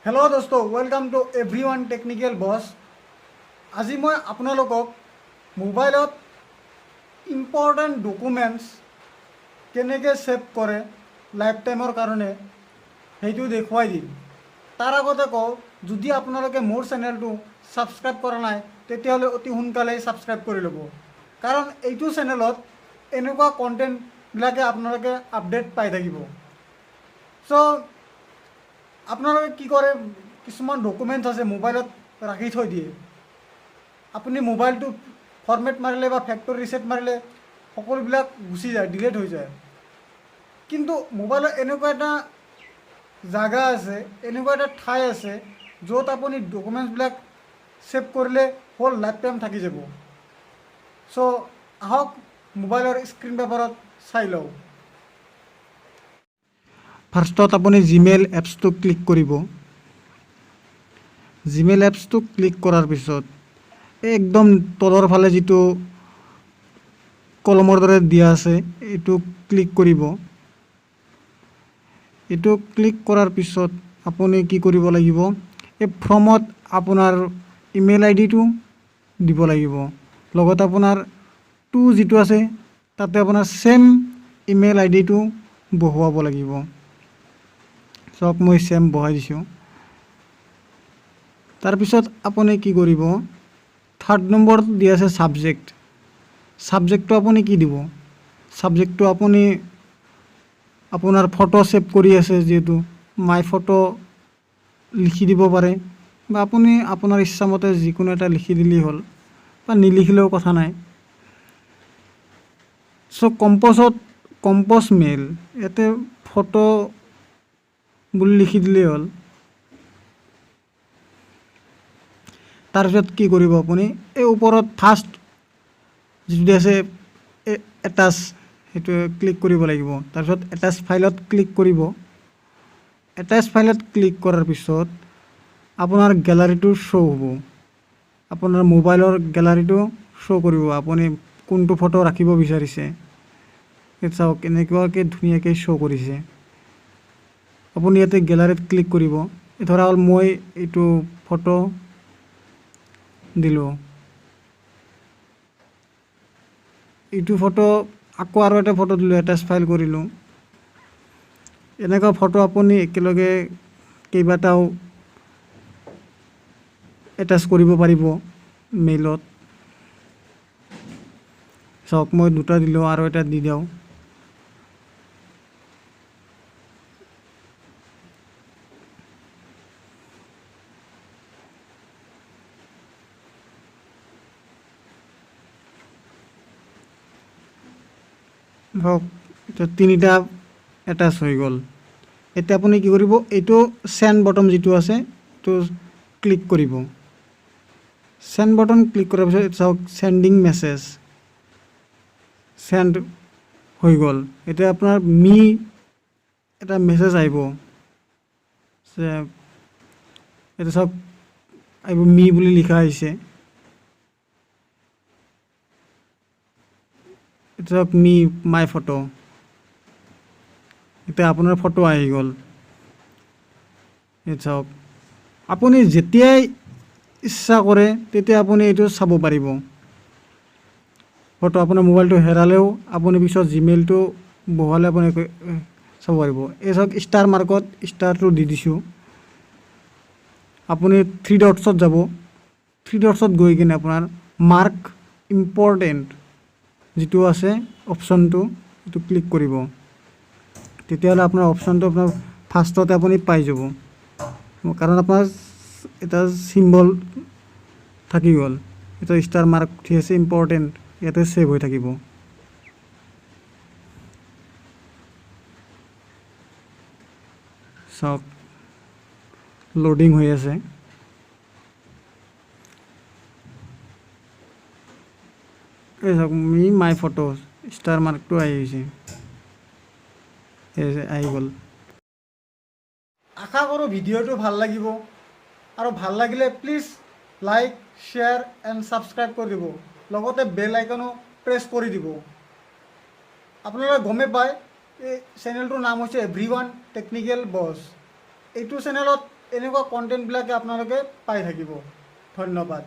Hello दोस्तों, welcome to everyone technical boss. আজি মই আপোনালোকক মোবাইলত ইম্পৰ্টেণ্ট ডকুমেণ্টছ কেনেকৈ ছেভ কৰে লাইফ টাইমৰ কাৰণে সেইটো দেখুৱাই দিম। তাৰ আগতে কওঁ, যদি আপোনালোকে মোৰ চেনেলটো ছাবস্ক্ৰাইব কৰা নাই তেতিয়াহ'লে অতি সোনকালেই ছাবস্ক্ৰাইব কৰি ল'ব, কাৰণ এইটো চেনেলত এনেকুৱা কণ্টেণ্টবিলাকে আপোনালোকে আপডেট পাই থাকিব। চ' আপোনালোকে কি কৰে, কিছুমান ডকুমেণ্টছ আছে মোবাইলত ৰাখি থৈ দিয়ে। আপুনি মোবাইলটো ফৰ্মেট মাৰিলে বা ফেক্টৰী ৰিছেট মাৰিলে সকলোবিলাক গুচি যায়, ডিলেট হৈ যায়। কিন্তু মোবাইলত এনেকুৱা এটা জাগা আছে, এনেকুৱা এটা ঠাই আছে য'ত আপুনি ডকুমেণ্টছবিলাক ছেভ কৰিলে হ'ল লাইফ টাইম থাকি যাব। চ' আহক মোবাইলৰ স্ক্ৰীণ পেপাৰত চাই লওঁ। ফাৰ্ষ্টত আপুনি জিমেইল এপছটো ক্লিক কৰিব। জিমেইল এপছটো ক্লিক কৰাৰ পিছত একদম তলৰ ফালে যিটো কলমৰ দৰে দিয়া আছে এইটো ক্লিক কৰিব। এইটো ক্লিক কৰাৰ পিছত আপুনি কি কৰিব লাগিব, এই ফৰ্মত আপোনাৰ ইমেইল আইডিটো দিব লাগিব, লগত আপোনাৰ যিটো আছে তাতে আপোনাৰ ছেম ইমেইল আইডিটো বহুৱাব লাগিব। চাওক, মই ছেম বহাই দিছোঁ। তাৰপিছত আপুনি কি কৰিব, থাৰ্ড নম্বৰত দি আছে ছাবজেক্ট। ছাবজেক্টটো আপুনি কি দিব, ছাবজেক্টটো আপুনি আপোনাৰ ফটো ছেভ কৰি আছে যিহেতু মাই ফটো লিখি দিব পাৰে, বা আপুনি আপোনাৰ ইচ্ছামতে যিকোনো এটা লিখি দিলেই হ'ল, বা নিলিখিলেও কথা নাই। চ' কম্প'জ মেইল, ইয়াতে ফটো বুলি লিখি দিলেই হ'ল। তাৰপিছত কি কৰিব, আপুনি এই ওপৰত ফাৰ্ষ্ট যিটো আছে এটাচ, সেইটো ক্লিক কৰিব লাগিব। তাৰপিছত এটাচ ফাইলত ক্লিক কৰিব। এটাচ ফাইলত ক্লিক কৰাৰ পিছত আপোনাৰ গেলাৰীটো শ্ব' হ'ব, আপোনাৰ মোবাইলৰ গেলাৰীটো শ্ব' কৰিব, আপুনি কোনটো ফটো ৰাখিব বিচাৰিছে। চাওক, এনেকুৱাকৈ ধুনীয়াকৈ শ্ব' কৰিছে। আপুনি ইয়াতে গেলাৰীত ক্লিক কৰিব। ধৰা হ'ল মই এইটো ফটো দিলোঁ, এইটো ফটো আকৌ আৰু এটা ফটো দিলোঁ, এটাচ ফাইল কৰিলোঁ। এনেকুৱা ফটো আপুনি একেলগে কেইবাটাও এটাচ কৰিব পাৰিব মেইলত। চাওক, মই দুটা দিলোঁ, আৰু এটা দি দিওঁ। ধৰক এতিয়া তিনিটা এটাচ হৈ গ'ল। এতিয়া আপুনি কি কৰিব, এইটো চেণ্ড বটন যিটো আছে এইটো ক্লিক কৰিব। চেণ্ড বটন ক্লিক কৰাৰ পিছত চাওক, চেণ্ডিং মেছেজ চেণ্ড হৈ গ'ল। এতিয়া আপোনাৰ এটা মেছেজ আহিব, এতিয়া চাওক আহিব বুলি লিখা হৈছে। এতিয়া চাওক, মাই ফটো, এতিয়া আপোনাৰ ফটো আহি গ'ল। এই চাওক, আপুনি যেতিয়াই ইচ্ছা কৰে তেতিয়া আপুনি এইটো চাব পাৰিব। ফটো আপোনাৰ মোবাইলটো হেৰালেও আপুনি পিছত জিমেইলটো বহালে আপুনি চাব পাৰিব। এই চাওক, ষ্টাৰ মাৰ্কত ষ্টাৰটো দি দিছোঁ। আপুনি থ্ৰী ডটছত যাব, থ্ৰী ডটছত গৈ কিনে আপোনাৰ মাৰ্ক ইম্পৰ্টেণ্ট যিটো আছে অপশ্যনটো, সেইটো ক্লিক কৰিব। তেতিয়াহ'লে আপোনাৰ অপশ্যনটো আপোনাৰ ফাৰ্ষ্টতে আপুনি পাই যাব, কাৰণ আপোনাৰ এটা চিম্বল থাকি গ'ল। এটা ষ্টাৰ মাৰ্ক উঠি আছে ইম্পৰ্টেণ্ট, ইয়াতে ছেভ হৈ থাকিব। চাওক, লোডিং হৈ আছে। এই চাওক, মাই ফটো ষ্টাৰ মাৰ্কটো আহি গৈছে, আহি গ'ল। আশা কৰোঁ ভিডিঅ'টো ভাল লাগিব, আৰু ভাল লাগিলে please like, share and subscribe কৰি দিব, লগতে বেল আইকনো প্ৰেছ কৰি দিব। আপোনালোকে গমেই পায় এই চেনেলটোৰ নাম হৈছে এভৰিৱান টেকনিকেল বছ। এইটো চেনেলত এনেকুৱা কণ্টেণ্টবিলাকে আপোনালোকে পাই থাকিব। ধন্যবাদ।